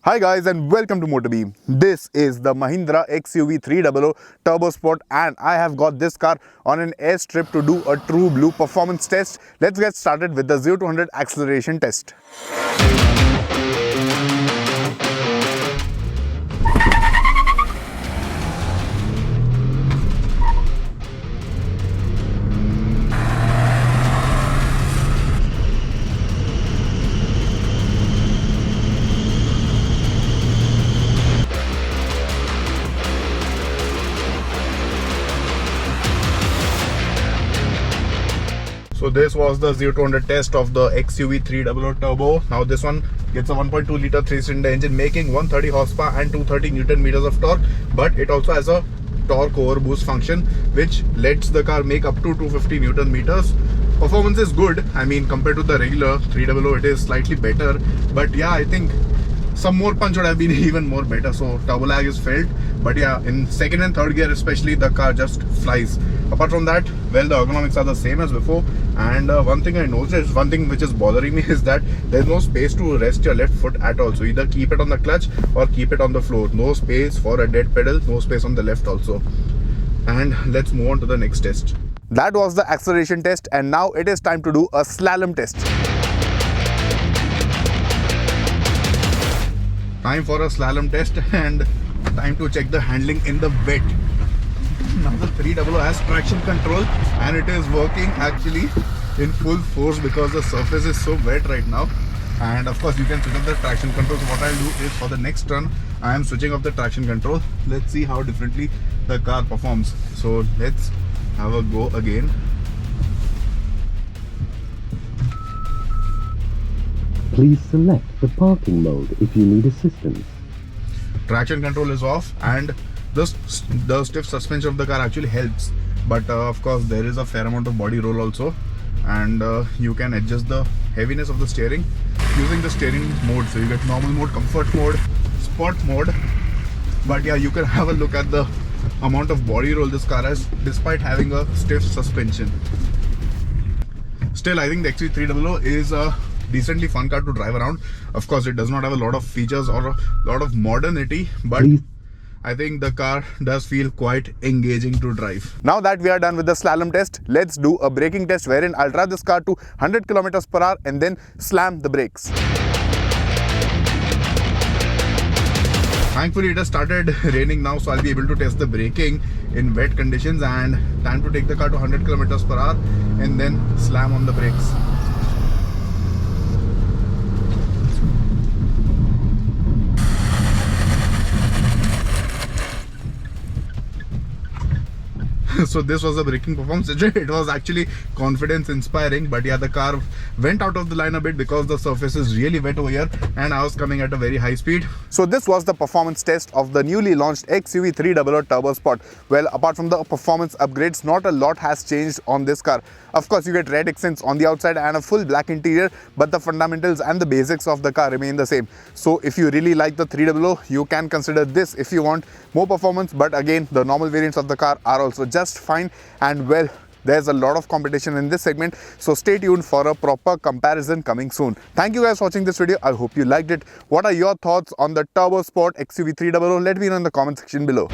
Hi guys and welcome to MotorBeam. This is the Mahindra XUV300 TurboSport and I have got this car on an Airstrip to do a true blue performance test. Let's get started with the 0 to 100 acceleration test. So this was the 0 to 100 test of the XUV300 Turbo. Now this one gets a 1.2 liter 3-cylinder engine making 130 horsepower and 230 Newton meters of torque, but it also has a torque overboost function which lets the car make up to 250 Newton meters. Performance is good. I mean, compared to the regular 300 it is slightly better, but yeah, I think some more punch would have been even more better. So turbo lag is felt, but yeah, in second and third gear especially the car just flies. Apart from that, well, the ergonomics are the same as before, and one thing I noticed, one thing which is bothering me is that there's no space to rest your left foot at all. So either keep it on the clutch or keep it on the floor. No space for a dead pedal, no space on the left also. And let's move on to the next test. That was the acceleration test, and now it is time to do a slalom test. Time for a slalom test and time to check the handling in the wet. Now the 300 has traction control and it is working actually in full force because the surface is so wet right now. And of course you can switch off the traction control. So what I'll do is, for the next run I am switching off the traction control. Let's see how differently the car performs. So let's have a go again. Please select the parking mode if you need assistance. Traction control is off and the stiff suspension of the car actually helps, but of course there is a fair amount of body roll also, and you can adjust the heaviness of the steering using the steering mode. So you get normal mode, comfort mode, sport mode, but yeah, you can have a look at the amount of body roll this car has despite having a stiff suspension. Still, I think the XUV300 is a decently fun car to drive around. Of course it does not have a lot of features or a lot of modernity, but I think the car does feel quite engaging to drive. Now that we are done with the slalom test, let's do a braking test wherein I'll drive this car to 100 kilometers per hour and then slam the brakes. Thankfully it has started raining now, so I'll be able to test the braking in wet conditions, and time to take the car to 100 kilometers per hour and then slam on the brakes. So this was a braking performance. It was actually confidence inspiring, but yeah, the car went out of the line a bit because the surface is really wet over here and I was coming at a very high speed. So this was the performance test of the newly launched XUV300 TurboSport. Well, apart from the performance upgrades, not a lot has changed on this car. Of course you get red accents on the outside and a full black interior, but the fundamentals and the basics of the car remain the same. So if you really like the 300, you can consider this if you want more performance, but again the normal variants of the car are also just fine, and well, there's a lot of competition in this segment, so stay tuned for a proper comparison coming soon. Thank you guys for watching this video. I hope you liked it. What are your thoughts on the TurboSport XUV300? Let me know in the comment section below.